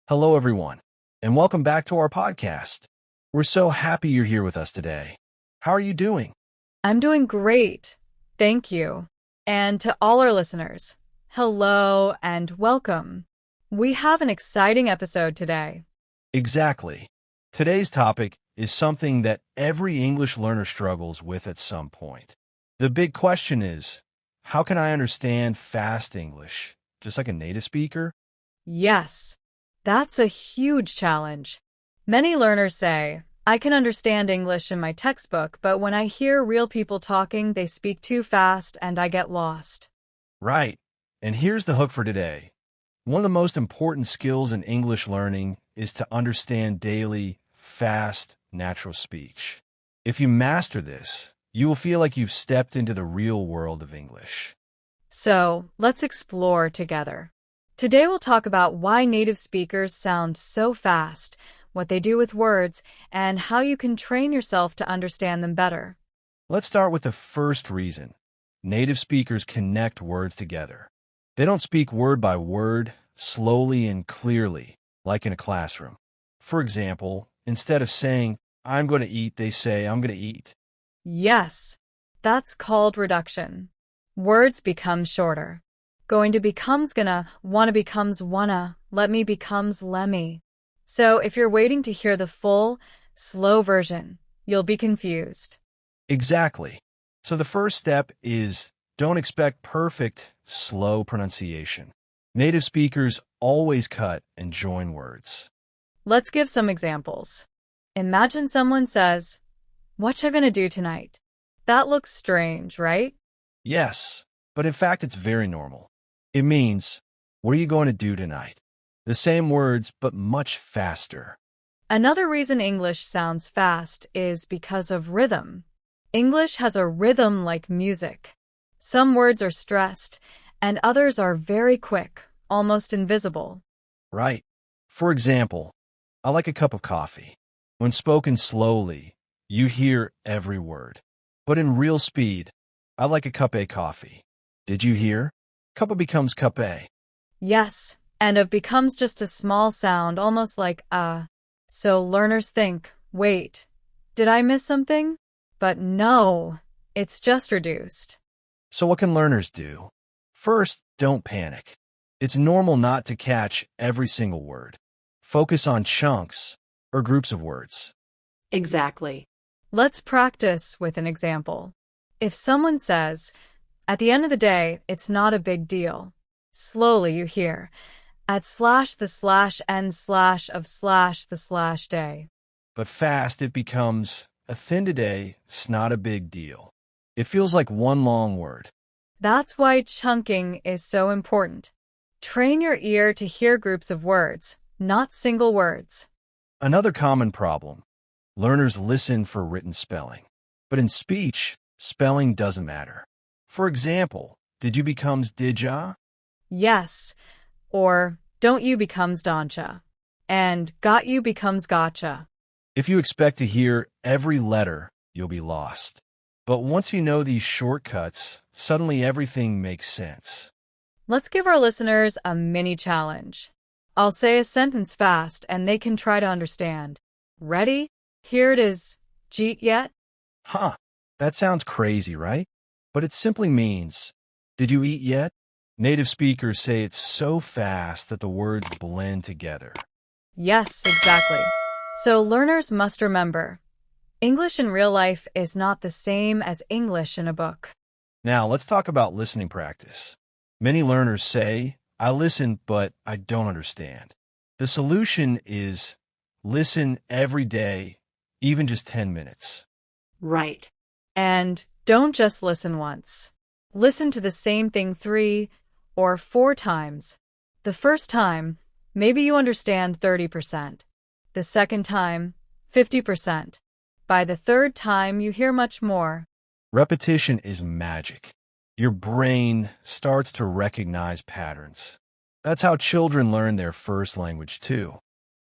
Hello, everyone, and welcome back to our podcast. We're so happy you're here with us today. How are you doing? I'm doing great. Thank you. And to all our listeners, hello and welcome. We have an exciting episode today. Exactly. Today's topic is something that every English learner struggles with at some point. The big question is, how can I understand fast English, just like a native speaker? Yes, that's a huge challenge. Many learners say, I can understand English in my textbook, but when I hear real people talking, they speak too fast and I get lost. Right. And here's the hook for today. One of the most important skills in English learning is to understand daily, fast, natural speech. If you master this, you will feel like you've stepped into the real world of English. So, let's explore together. Today we'll talk about why native speakers sound so fast, what they do with words, and how you can train yourself to understand them better. Let's start with the first reason. Native speakers connect words together. They don't speak word by word, slowly and clearly, like in a classroom. For example, instead of saying, I'm going to eat, they say, I'm going to eat. Yes, that's called reduction. Words become shorter. Going to becomes gonna, wanna becomes wanna, let me becomes lemmy. So if you're waiting to hear the full, slow version, you'll be confused. Exactly. So the first step is don't expect perfect, slow pronunciation. Native speakers always cut and join words. Let's give some examples. Imagine someone says, "What you gonna do tonight?" That looks strange, right? Yes, but in fact, it's very normal. It means, what are you going to do tonight? The same words, but much faster. Another reason English sounds fast is because of rhythm. English has a rhythm like music. Some words are stressed, and others are very quick, almost invisible. Right. For example, I like a cup of coffee. When spoken slowly, you hear every word. But in real speed, I like a cup of coffee. Did you hear? Cuppa becomes cup-a. Yes, and of becomes just a small sound, almost like So learners think, wait, did I miss something? But no, it's just reduced. So what can learners do? First, don't panic. It's normal not to catch every single word. Focus on chunks or groups of words. Exactly. Let's practice with an example. If someone says, at the end of the day, it's not a big deal. Slowly you hear, at slash the slash end slash of slash the slash day. But fast, it becomes a thin today, it's not a big deal. It feels like one long word. That's why chunking is so important. Train your ear to hear groups of words, not single words. Another common problem. Learners listen for written spelling. But in speech, spelling doesn't matter. For example, did you becomes did ya? Yes, or don't you becomes doncha, and got you becomes gotcha. If you expect to hear every letter, you'll be lost. But once you know these shortcuts, suddenly everything makes sense. Let's give our listeners a mini challenge. I'll say a sentence fast and they can try to understand. Ready? Here it is. Jeet yet? Huh, that sounds crazy, right? But it simply means, did you eat yet? Native speakers say it's so fast that the words blend together. Yes, exactly. So learners must remember, English in real life is not the same as English in a book. Now, let's talk about listening practice. Many learners say, I listen, but I don't understand. The solution is listen every day, even just 10 minutes. Right. And don't just listen once. Listen to the same thing 3 or 4 times. The first time, maybe you understand 30%. The second time, 50%. By the third time, you hear much more. Repetition is magic. Your brain starts to recognize patterns. That's how children learn their first language too.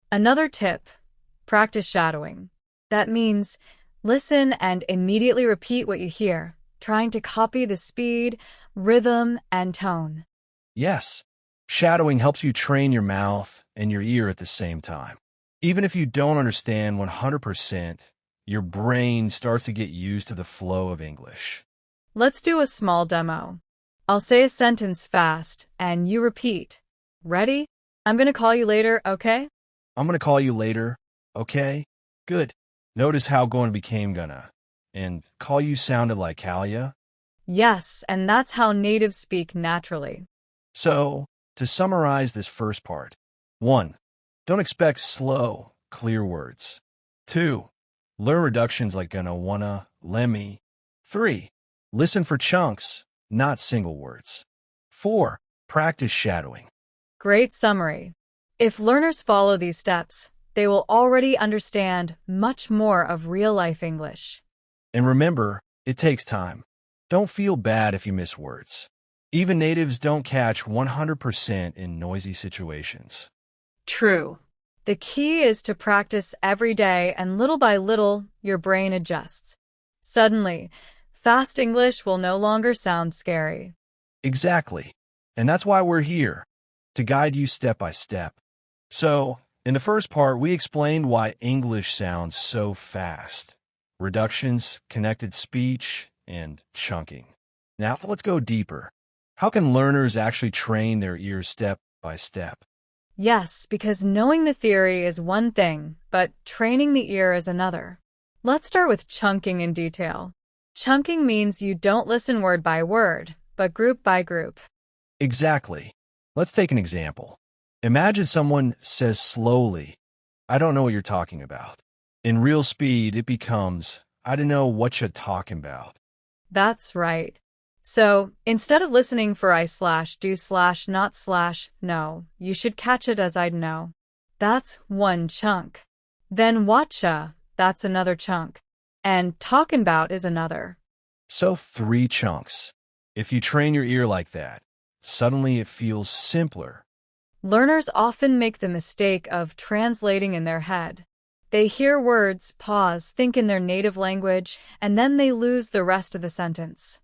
Another tip, practice shadowing. That means listen and immediately repeat what you hear, trying to copy the speed, rhythm, and tone. Yes, shadowing helps you train your mouth and your ear at the same time. Even if you don't understand 100%, your brain starts to get used to the flow of English. Let's do a small demo. I'll say a sentence fast, and you repeat. Ready? I'm going to call you later, okay? I'm going to call you later, okay? Good. Notice how going became gonna. And call you sounded like Kalia. Yes, and that's how natives speak naturally. So, to summarize this first part, 1. Don't expect slow, clear words. 2. Learn reductions like gonna, wanna, lemme. 3. Listen for chunks, not single words. 4. Practice shadowing. Great summary. If learners follow these steps, they will already understand much more of real-life English. And remember, it takes time. Don't feel bad if you miss words. Even natives don't catch 100% in noisy situations. True. The key is to practice every day, and little by little, your brain adjusts. Suddenly, fast English will no longer sound scary. Exactly. And that's why we're here, to guide you step by step. So, in the first part, we explained why English sounds so fast. Reductions, connected speech, and chunking. Now, let's go deeper. How can learners actually train their ears step by step? Yes, because knowing the theory is one thing, but training the ear is another. Let's start with chunking in detail. Chunking means you don't listen word by word, but group by group. Exactly. Let's take an example. Imagine someone says slowly, "I don't know what you're talking about." In real speed, it becomes, "I don't know what you're talking about." That's right. So, instead of listening for I/do/not/know, you should catch it as I'd know. That's one chunk. Then watcha, that's another chunk. And talking about is another. So 3 chunks. If you train your ear like that, suddenly it feels simpler. Learners often make the mistake of translating in their head. They hear words, pause, think in their native language, and then they lose the rest of the sentence.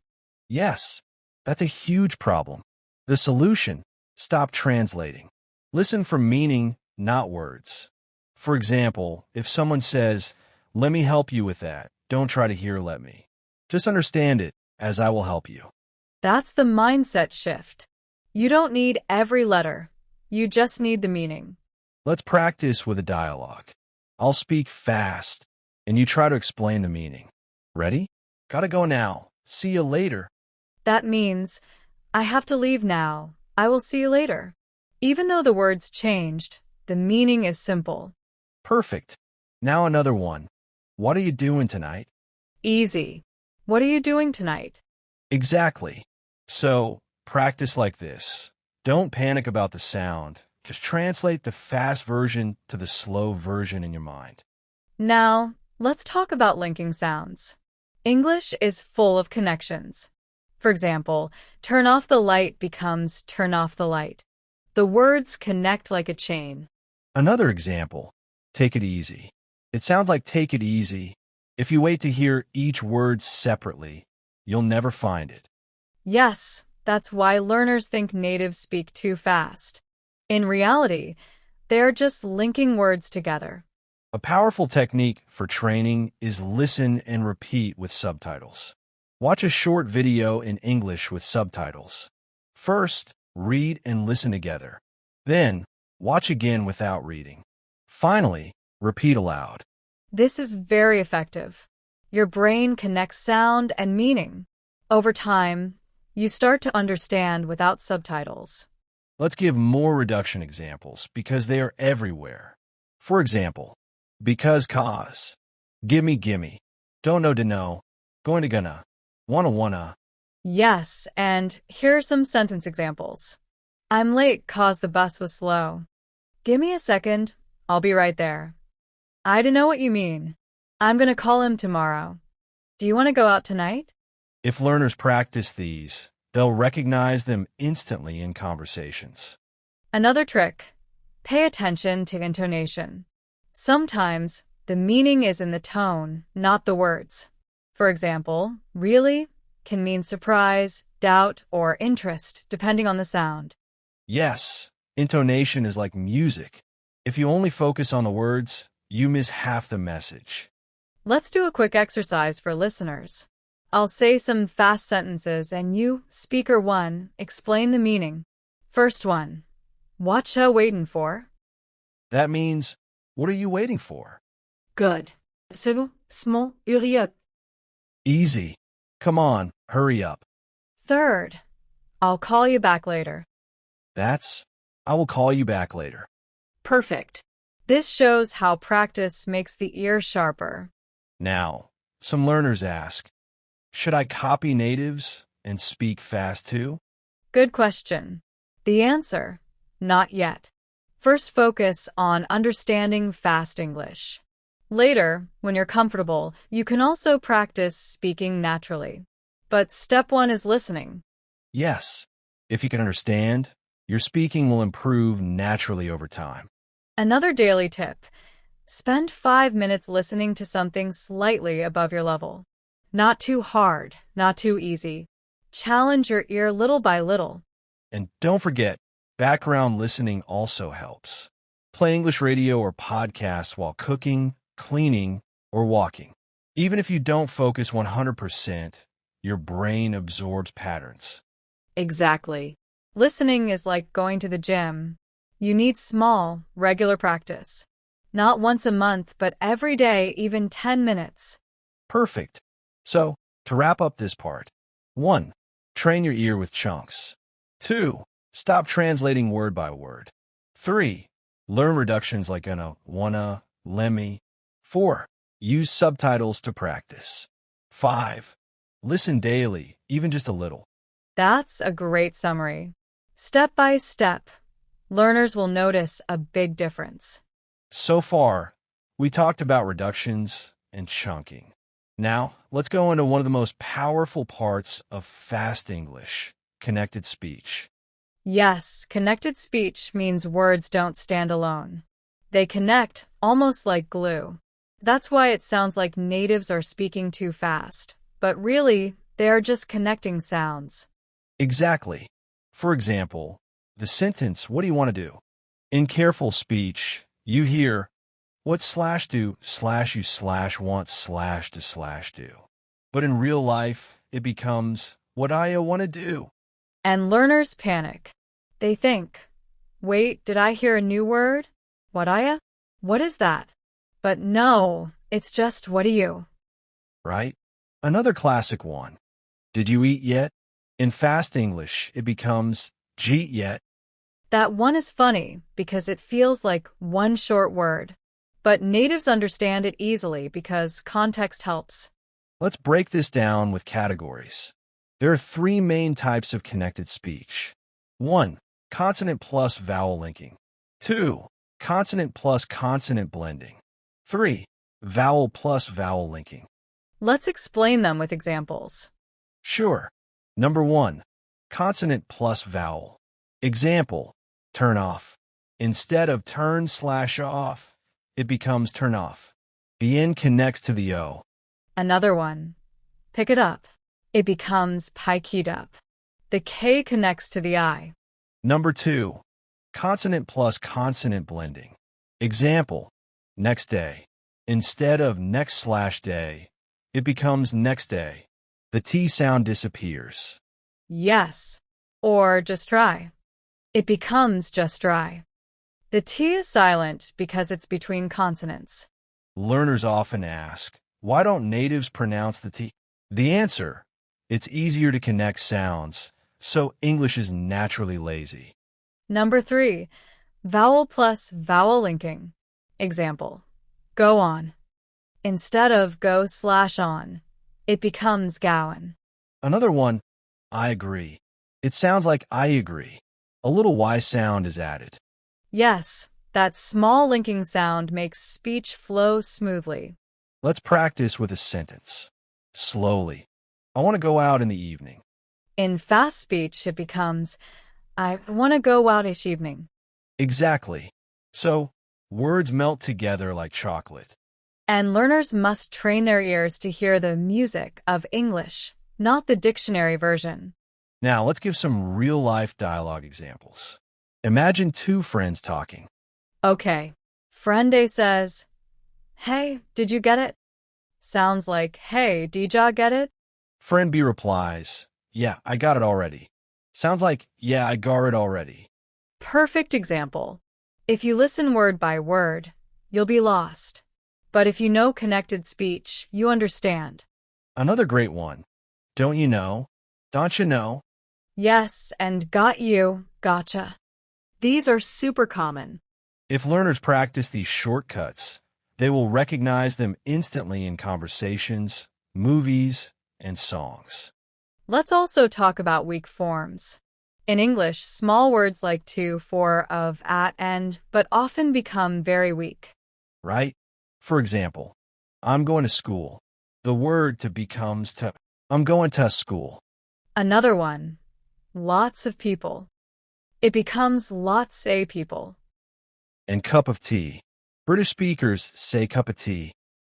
Yes, that's a huge problem. The solution: stop translating. Listen for meaning, not words. For example, if someone says, "Let me help you with that," don't try to hear "let me." Just understand it as "I will help you." That's the mindset shift. You don't need every letter. You just need the meaning. Let's practice with a dialogue. I'll speak fast, and you try to explain the meaning. Ready? Gotta go now. See you later. That means, I have to leave now. I will see you later. Even though the words changed, the meaning is simple. Perfect. Now another one. What are you doing tonight? Easy. What are you doing tonight? Exactly. So, practice like this. Don't panic about the sound. Just translate the fast version to the slow version in your mind. Now, let's talk about linking sounds. English is full of connections. For example, turn off the light becomes turn off the light. The words connect like a chain. Another example, take it easy. It sounds like take it easy. If you wait to hear each word separately, you'll never find it. Yes, that's why learners think natives speak too fast. In reality, they're just linking words together. A powerful technique for training is listen and repeat with subtitles. Watch a short video in English with subtitles. First, read and listen together. Then, watch again without reading. Finally, repeat aloud. This is very effective. Your brain connects sound and meaning. Over time, you start to understand without subtitles. Let's give more reduction examples because they are everywhere. For example, because cause, gimme gimme, don't know to know, going to gonna, wanna. Yes, and here are some sentence examples. I'm late 'cause the bus was slow. Give me a second, I'll be right there. I don't know what you mean. I'm gonna call him tomorrow. Do you want to go out tonight? If learners practice these, they'll recognize them instantly in conversations. Another trick. Pay attention to intonation. Sometimes, the meaning is in the tone, not the words. For example, really can mean surprise, doubt, or interest, depending on the sound. Yes, intonation is like music. If you only focus on the words, you miss half the message. Let's do a quick exercise for listeners. I'll say some fast sentences and you, speaker one, explain the meaning. First one. Whatcha waiting for? That means, what are you waiting for? Good. Second, small, hurry. Easy. Come on, hurry up. Third. I'll call you back later. That's, I will call you back later. Perfect. This shows how practice makes the ear sharper. Now, some learners ask, should I copy natives and speak fast too? Good question. The answer, not yet. First, focus on understanding fast English. Later, when you're comfortable, you can also practice speaking naturally. But step one is listening. Yes. If you can understand, your speaking will improve naturally over time. Another daily tip. Spend 5 minutes listening to something slightly above your level. Not too hard, not too easy. Challenge your ear little by little. And don't forget, background listening also helps. Play English radio or podcasts while cooking, cleaning, or walking. Even if you don't focus 100%, your brain absorbs patterns. Exactly. Listening is like going to the gym. You need small, regular practice. Not once a month, but every day, even 10 minutes. Perfect. So, to wrap up this part, 1. Train your ear with chunks. 2. Stop translating word by word. 3. Learn reductions like gonna, wanna, lemme. 4. Use subtitles to practice. 5. Listen daily, even just a little. That's a great summary. Step by step, learners will notice a big difference. So far, we talked about reductions and chunking. Now, let's go into one of the most powerful parts of fast English, connected speech. Yes, connected speech means words don't stand alone. They connect, almost like glue. That's why it sounds like natives are speaking too fast, but really, they are just connecting sounds. Exactly. For example, the sentence, what do you want to do? In careful speech, you hear, what slash do slash you slash want slash to slash do. But in real life, it becomes, what I want to do. And learners panic. They think, wait, did I hear a new word? What is that? But no, it's just what do you? Right? Another classic one. Did you eat yet? In fast English, it becomes, jeet yet. That one is funny because it feels like one short word. But natives understand it easily because context helps. Let's break this down with categories. There are 3 main types of connected speech. 1. Consonant plus vowel linking. 2. Consonant plus consonant blending. 3. Vowel plus vowel linking. Let's explain them with examples. Sure. Number 1. Consonant plus vowel. Example, turn off. Instead of turn slash off, it becomes turn off. The N connects to the O. Another one. Pick it up. It becomes pick up. The K connects to the I. Number 2. Consonant plus consonant blending. Example, next day. Instead of next slash day, it becomes next day. The T sound disappears. Yes. Or just try. It becomes just try. The T is silent because it's between consonants. Learners often ask, why don't natives pronounce the T? The answer, it's easier to connect sounds, so English is naturally lazy. Number 3. Vowel plus vowel linking. Example, go on. Instead of go slash on, it becomes gowan. Another one, I agree. It sounds like I agree. A little Y sound is added. Yes, that small linking sound makes speech flow smoothly. Let's practice with a sentence. Slowly. I want to go out in the evening. In fast speech, it becomes, I want to go out this evening. Exactly. So, words melt together like chocolate. And learners must train their ears to hear the music of English, not the dictionary version. Now, let's give some real-life dialogue examples. Imagine 2 friends talking. Okay. Friend A says, "Hey, did you get it?" Sounds like, "Hey, did ya get it?" Friend B replies, "Yeah, I got it already." Sounds like, "Yeah, I got it already." Perfect example. If you listen word by word, you'll be lost. But if you know connected speech, you understand. Another great one. Don't you know? Don't you know? Yes, and got you, gotcha. These are super common. If learners practice these shortcuts, they will recognize them instantly in conversations, movies, and songs. Let's also talk about weak forms. In English, small words like to, for, of, at, and, but often become very weak. Right? For example, I'm going to school. The word to becomes to. I'm going to school. Another one, lots of people. It becomes lots a people. And cup of tea. British speakers say cup of tea.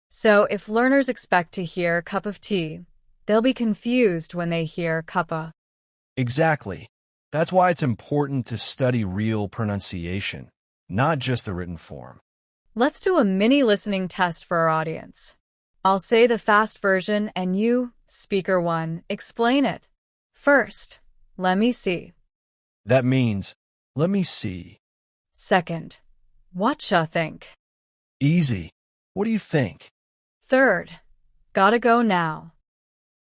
So if learners expect to hear cup of tea, they'll be confused when they hear cuppa. Exactly. That's why it's important to study real pronunciation, not just the written form. Let's do a mini listening test for our audience. I'll say the fast version and you, speaker one, explain it. First, let me see. That means, let me see. Second, whatcha think. Easy. What do you think? Third, gotta go now.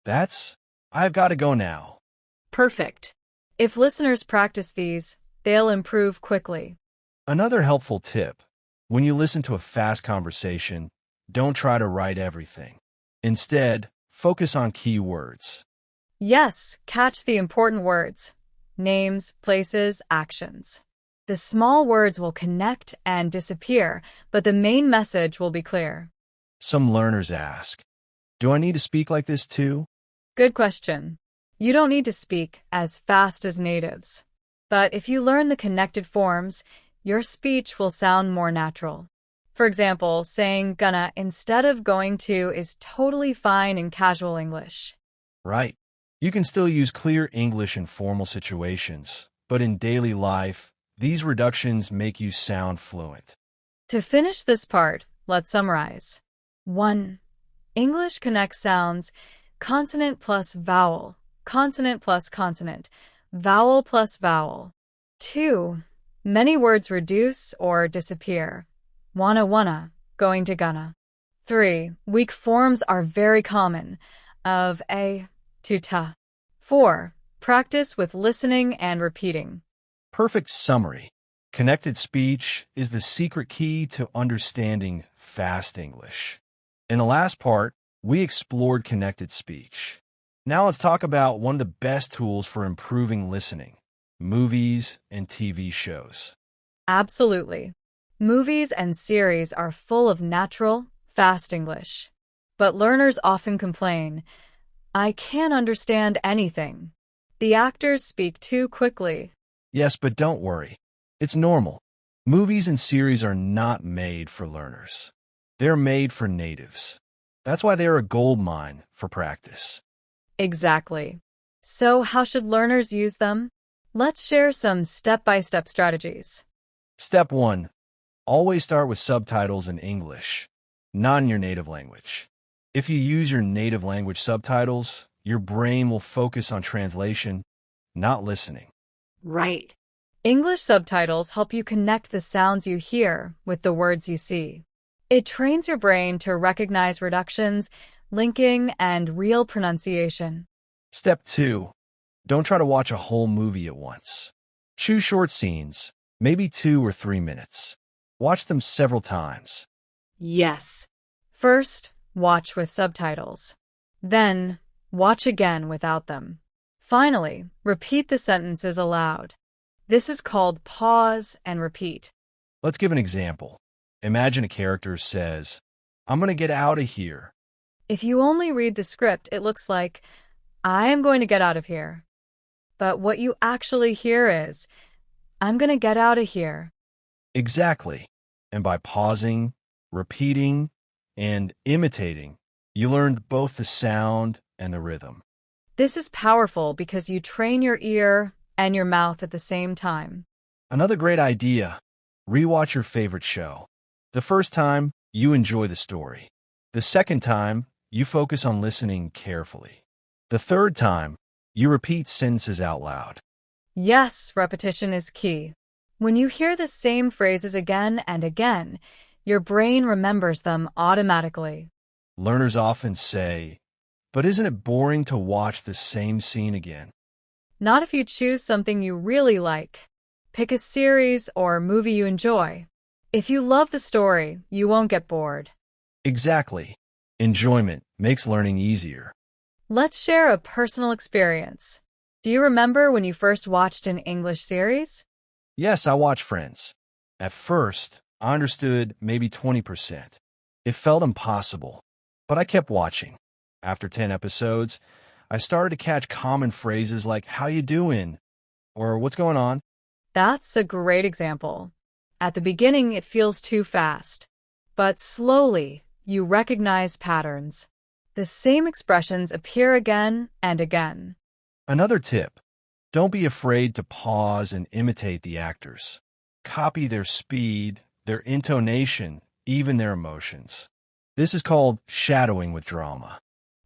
That's, I've got to go now. Perfect. If listeners practice these, they'll improve quickly. Another helpful tip, when you listen to a fast conversation, don't try to write everything. Instead, focus on key words. Yes, catch the important words. Names, places, actions. The small words will connect and disappear, but the main message will be clear. Some learners ask, do I need to speak like this too? Good question. You don't need to speak as fast as natives. But if you learn the connected forms, your speech will sound more natural. For example, saying gonna instead of going to is totally fine in casual English. Right. You can still use clear English in formal situations, but in daily life, these reductions make you sound fluent. To finish this part, let's summarize. 1. English connects sounds, consonant plus vowel, consonant plus consonant, vowel plus vowel. 2. Many words reduce or disappear. Wanna, going to gonna. 3. Weak forms are very common, of a to ta. 4. Practice with listening and repeating. Perfect summary. Connected speech is the secret key to understanding fast English. In the last part, we explored connected speech. Now let's talk about one of the best tools for improving listening, movies and TV shows. Absolutely. Movies and series are full of natural, fast English. But learners often complain, I can't understand anything. The actors speak too quickly. Yes, but don't worry. It's normal. Movies and series are not made for learners. They're made for natives. That's why they're a gold mine for practice. Exactly. So how should learners use them? Let's share some step-by-step strategies. Step 1. Always start with subtitles in English, not in your native language. If you use your native language subtitles, your brain will focus on translation, not listening. Right. English subtitles help you connect the sounds you hear with the words you see. It trains your brain to recognize reductions, linking, and real pronunciation. Step 2. Don't try to watch a whole movie at once. Choose short scenes, maybe 2 or 3 minutes. Watch them several times. Yes. First, watch with subtitles. Then, watch again without them. Finally, repeat the sentences aloud. This is called pause and repeat. Let's give an example. Imagine a character says, I'm going to get out of here. If you only read the script, it looks like, I am going to get out of here. But what you actually hear is, I'm going to get out of here. Exactly. And by pausing, repeating, and imitating, you learned both the sound and the rhythm. This is powerful because you train your ear and your mouth at the same time. Another great idea. Rewatch your favorite show. The first time, you enjoy the story. The second time, you focus on listening carefully. The third time, you repeat sentences out loud. Yes, repetition is key. When you hear the same phrases again and again, your brain remembers them automatically. Learners often say, "But isn't it boring to watch the same scene again?" Not if you choose something you really like. Pick a series or movie you enjoy. If you love the story, you won't get bored. Exactly. Enjoyment makes learning easier. Let's share a personal experience. Do you remember when you first watched an English series? Yes, I watch Friends. At first, I understood maybe 20%. It felt impossible, but I kept watching. After 10 episodes, I started to catch common phrases like, "How you doing?" or "What's going on?" That's a great example. At the beginning, it feels too fast, but slowly, you recognize patterns. The same expressions appear again and again. Another tip: don't be afraid to pause and imitate the actors. Copy their speed, their intonation, even their emotions. This is called shadowing with drama.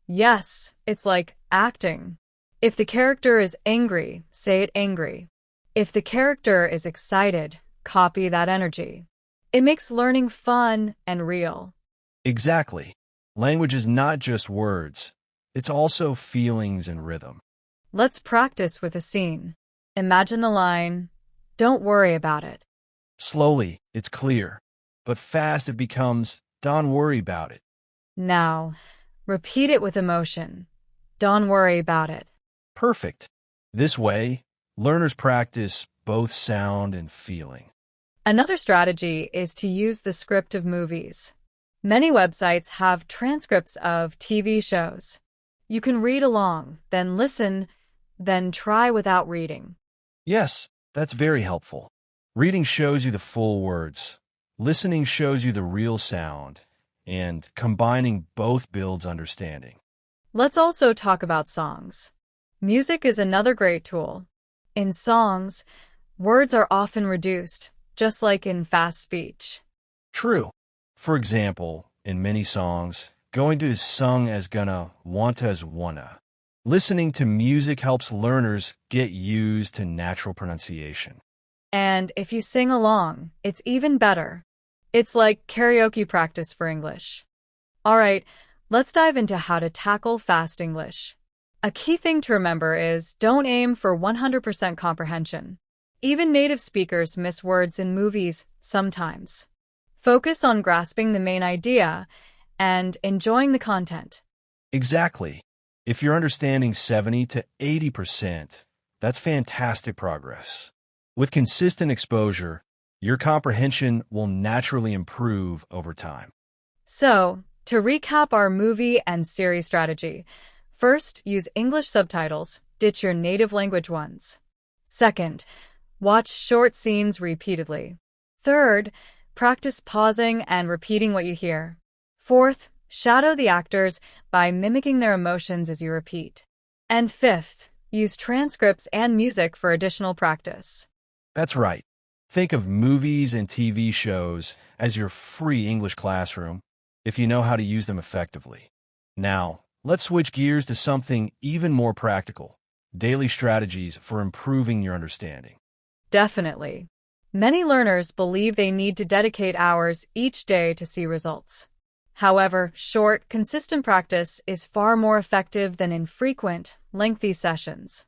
Yes, it's like acting. If the character is angry, say it angry. If the character is excited, copy that energy. It makes learning fun and real. Exactly. Language is not just words. It's also feelings and rhythm. Let's practice with a scene. Imagine the line, "Don't worry about it." Slowly, it's clear. But fast, it becomes, "Don't worry about it." Now, repeat it with emotion. "Don't worry about it." Perfect. This way, learners practice both sound and feeling. Another strategy is to use the script of movies. Many websites have transcripts of TV shows. You can read along, then listen, then try without reading. Yes, that's very helpful. Reading shows you the full words. Listening shows you the real sound. And combining both builds understanding. Let's also talk about songs. Music is another great tool. In songs, words are often reduced, just like in fast speech. True. For example, in many songs, going to is sung as gonna, want as wanna. Listening to music helps learners get used to natural pronunciation. And if you sing along, it's even better. It's like karaoke practice for English. All right, let's dive into how to tackle fast English. A key thing to remember is don't aim for 100% comprehension. Even native speakers miss words in movies sometimes. Focus on grasping the main idea and enjoying the content. Exactly. If you're understanding 70 to 80%, that's fantastic progress. With consistent exposure, your comprehension will naturally improve over time. So, to recap our movie and series strategy, first, use English subtitles, ditch your native language ones. Second, watch short scenes repeatedly. Third, practice pausing and repeating what you hear. Fourth, shadow the actors by mimicking their emotions as you repeat. And fifth, use transcripts and music for additional practice. That's right. Think of movies and TV shows as your free English classroom if you know how to use them effectively. Now, let's switch gears to something even more practical: daily strategies for improving your understanding. Definitely. Many learners believe they need to dedicate hours each day to see results. However, short, consistent practice is far more effective than infrequent, lengthy sessions.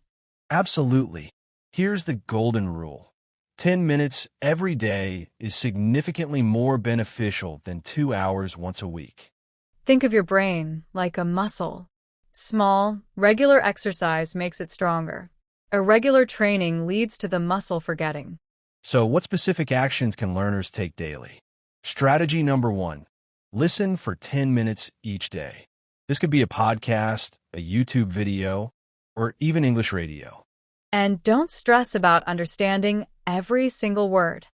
Absolutely. Here's the golden rule: 10 minutes every day is significantly more beneficial than 2 hours once a week. Think of your brain like a muscle. Small, regular exercise makes it stronger. Irregular training leads to the muscle forgetting. So, what specific actions can learners take daily? Strategy number 1: listen for 10 minutes each day. This could be a podcast, a YouTube video, or even English radio. And don't stress about understanding every single word.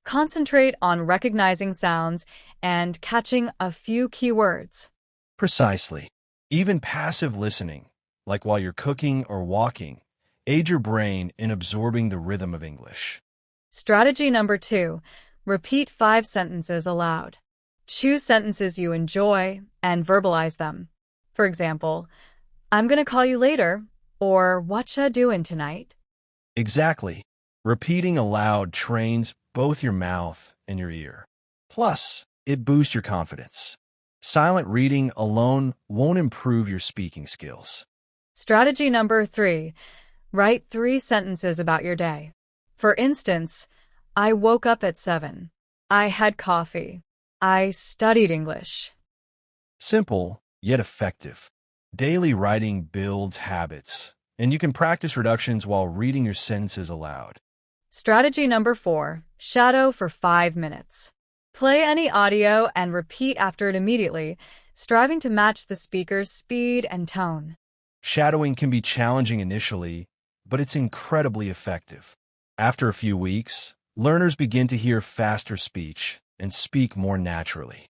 Concentrate on recognizing sounds and catching a few key words. Precisely. Even passive listening, like while you're cooking or walking, aids your brain in absorbing the rhythm of English. Strategy number 2, Repeat 5 sentences aloud. Choose sentences you enjoy and verbalize them. For example, I'm gonna call you later, or what ya doing tonight? Exactly. Repeating aloud trains both your mouth and your ear. Plus, it boosts your confidence. Silent reading alone won't improve your speaking skills. Strategy number 3. Write 3 sentences about your day. For instance, I woke up at 7. I had coffee. I studied English. Simple, yet effective. Daily writing builds habits, and you can practice reductions while reading your sentences aloud. Strategy number 4. Shadow for 5 minutes. Play any audio and repeat after it immediately, striving to match the speaker's speed and tone. Shadowing can be challenging initially, but it's incredibly effective. After a few weeks, learners begin to hear faster speech and speak more naturally.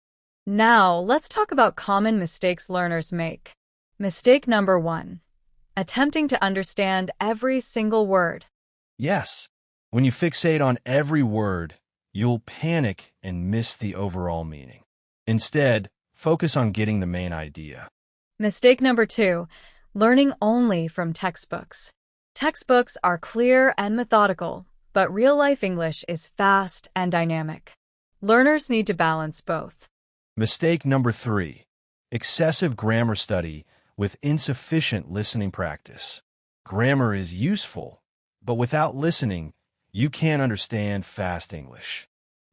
Now, let's talk about common mistakes learners make. Mistake number 1. Attempting to understand every single word. Yes, when you fixate on every word, you'll panic and miss the overall meaning. Instead, focus on getting the main idea. Mistake number 2. Learning only from textbooks. Textbooks are clear and methodical, but real-life English is fast and dynamic. Learners need to balance both. Mistake number 3. Excessive grammar study with insufficient listening practice. Grammar is useful, but without listening, you can't understand fast English.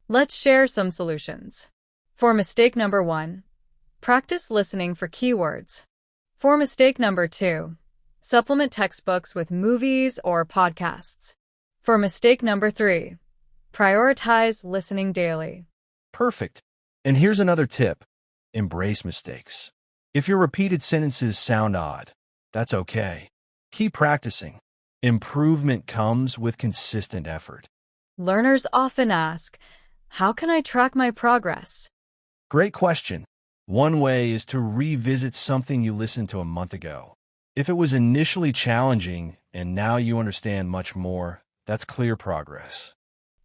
Let's share some solutions. For mistake number 1, practice listening for keywords. For mistake number 2, supplement textbooks with movies or podcasts. For mistake number 3, prioritize listening daily. Perfect. And here's another tip. Embrace mistakes. If your repeated sentences sound odd, that's okay. Keep practicing. Improvement comes with consistent effort. Learners often ask, how can I track my progress? Great question. One way is to revisit something you listened to a month ago. If it was initially challenging and now you understand much more, that's clear progress.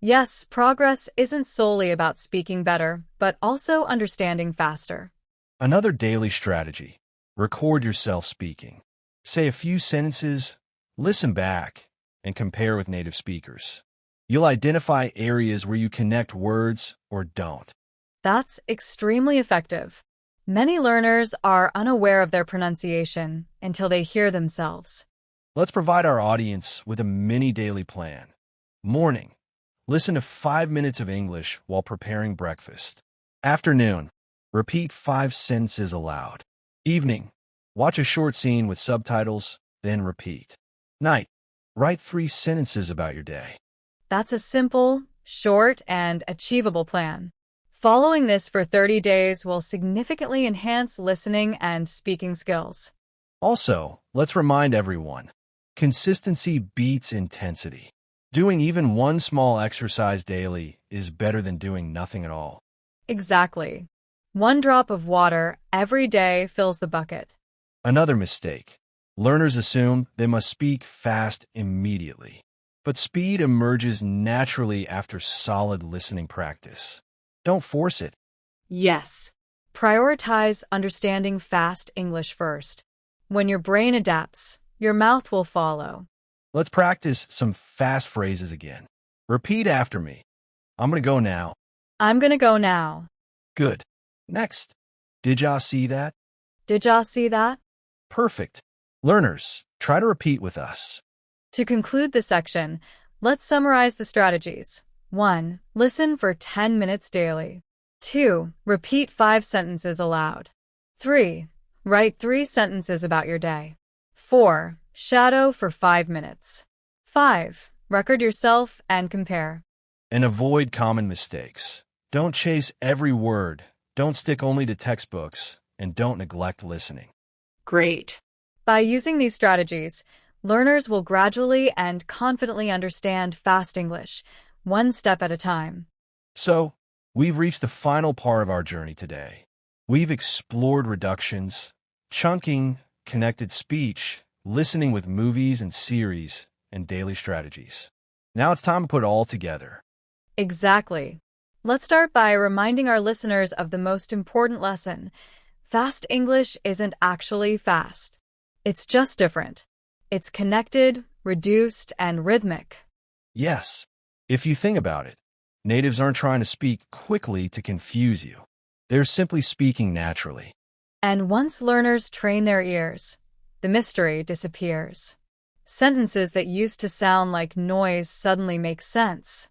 Yes, progress isn't solely about speaking better, but also understanding faster. Another daily strategy. Record yourself speaking. Say a few sentences, listen back, and compare with native speakers. You'll identify areas where you connect words or don't. That's extremely effective. Many learners are unaware of their pronunciation until they hear themselves. Let's provide our audience with a mini daily plan. Morning. Listen to 5 minutes of English while preparing breakfast. Afternoon. Repeat 5 sentences aloud. Evening. Watch a short scene with subtitles, then repeat. Night. Write 3 sentences about your day. That's a simple, short, and achievable plan. Following this for 30 days will significantly enhance listening and speaking skills. Also, let's remind everyone, consistency beats intensity. Doing even one small exercise daily is better than doing nothing at all. Exactly. One drop of water every day fills the bucket. Another mistake. Learners assume they must speak fast immediately. But speed emerges naturally after solid listening practice. Don't force it. Yes. Prioritize understanding fast English first. When your brain adapts, your mouth will follow. Let's practice some fast phrases again. Repeat after me. I'm gonna go now. I'm gonna go now. Good. Next. Did y'all see that? Did y'all see that? Perfect. Learners, try to repeat with us. To conclude this section, let's summarize the strategies. 1. Listen for 10 minutes daily. 2. Repeat 5 sentences aloud. 3. Write 3 sentences about your day. 4. Shadow for 5 minutes. 5. Record yourself and compare. And avoid common mistakes. Don't chase every word. Don't stick only to textbooks. And don't neglect listening. Great. By using these strategies, learners will gradually and confidently understand fast English, one step at a time. So, we've reached the final part of our journey today. We've explored reductions, chunking, connected speech, listening with movies and series, and daily strategies. Now it's time to put it all together. Exactly. Let's start by reminding our listeners of the most important lesson. Fast English isn't actually fast. It's just different. It's connected, reduced, and rhythmic. Yes, if you think about it, natives aren't trying to speak quickly to confuse you. They're simply speaking naturally. And once learners train their ears, the mystery disappears. Sentences that used to sound like noise suddenly make sense.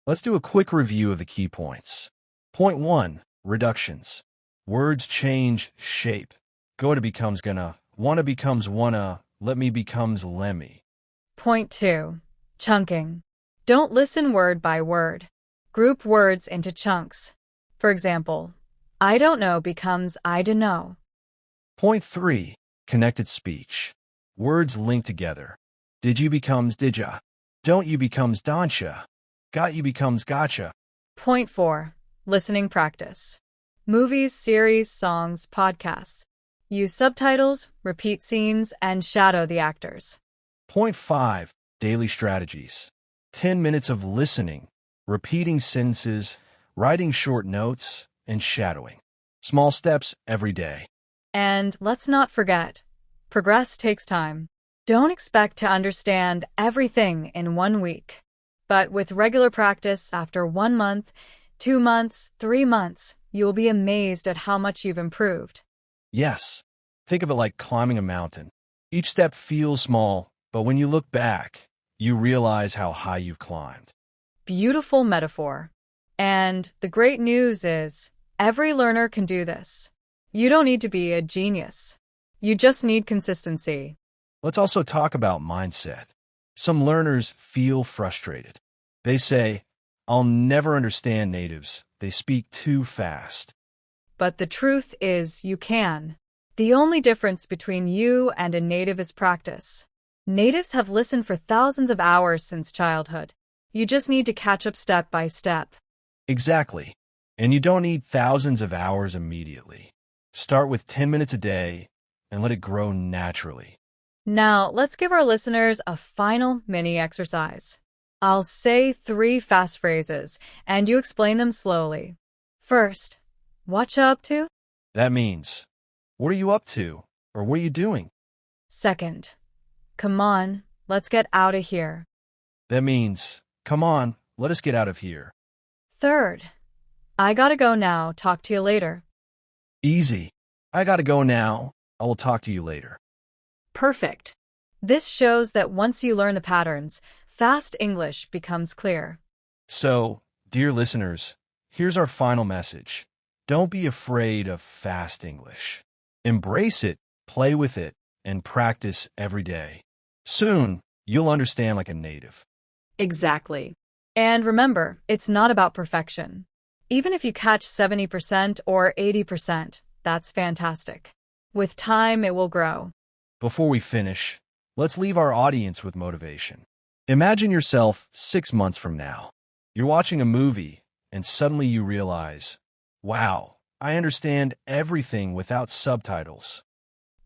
Let's do a quick review of the key points. Point 1. Reductions. Words change shape. Go to becomes gonna, wanna becomes wanna, let me becomes lemmy. Point 2. Chunking. Don't listen word by word. Group words into chunks. For example, I don't know becomes I dunno. Point 3. Connected speech. Words linked together. Did you becomes didya. Don't you becomes don'tcha. Got you becomes gotcha. Point 4. Listening practice. Movies, series, songs, podcasts. Use subtitles, repeat scenes, and shadow the actors. Point 5. Daily strategies. 10 minutes of listening, repeating sentences, writing short notes, and shadowing. Small steps every day. And let's not forget, progress takes time. Don't expect to understand everything in 1 week. But with regular practice, after 1 month, 2 months, 3 months, you will be amazed at how much you've improved. Yes, think of it like climbing a mountain. Each step feels small, but when you look back, you realize how high you've climbed. Beautiful metaphor. And the great news is, every learner can do this. You don't need to be a genius. You just need consistency. Let's also talk about mindset. Some learners feel frustrated. They say, I'll never understand natives. They speak too fast. But the truth is, you can. The only difference between you and a native is practice. Natives have listened for thousands of hours since childhood. You just need to catch up step by step. Exactly. And you don't need thousands of hours immediately. Start with 10 minutes a day and let it grow naturally. Now, let's give our listeners a final mini exercise. I'll say 3 fast phrases, and you explain them slowly. First, what you up to? That means, what are you up to? Or what are you doing? Second, come on, let's get out of here. That means, come on, let us get out of here. Third, I gotta go now, talk to you later. Easy. I gotta go now. I will talk to you later. Perfect. This shows that once you learn the patterns, fast English becomes clear. So, dear listeners, here's our final message. Don't be afraid of fast English. Embrace it, play with it, and practice every day. Soon, you'll understand like a native. Exactly. And remember, it's not about perfection. Even if you catch 70% or 80%, that's fantastic. With time, it will grow. Before we finish, let's leave our audience with motivation. Imagine yourself 6 months from now. You're watching a movie, and suddenly you realize, wow, I understand everything without subtitles.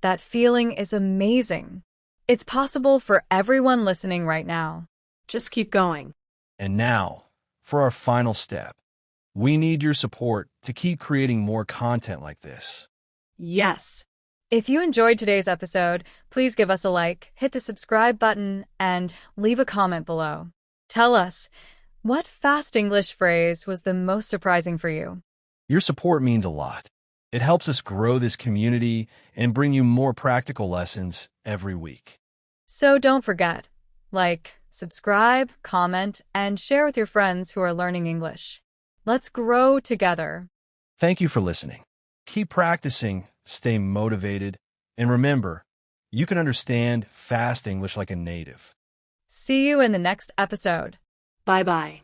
That feeling is amazing. It's possible for everyone listening right now. Just keep going. And now, for our final step. We need your support to keep creating more content like this. Yes. If you enjoyed today's episode, please give us a like, hit the subscribe button, and leave a comment below. Tell us, what fast English phrase was the most surprising for you? Your support means a lot. It helps us grow this community and bring you more practical lessons every week. So don't forget, like, subscribe, comment, and share with your friends who are learning English. Let's grow together. Thank you for listening. Keep practicing, stay motivated, and remember, you can understand fast English like a native. See you in the next episode. Bye-bye.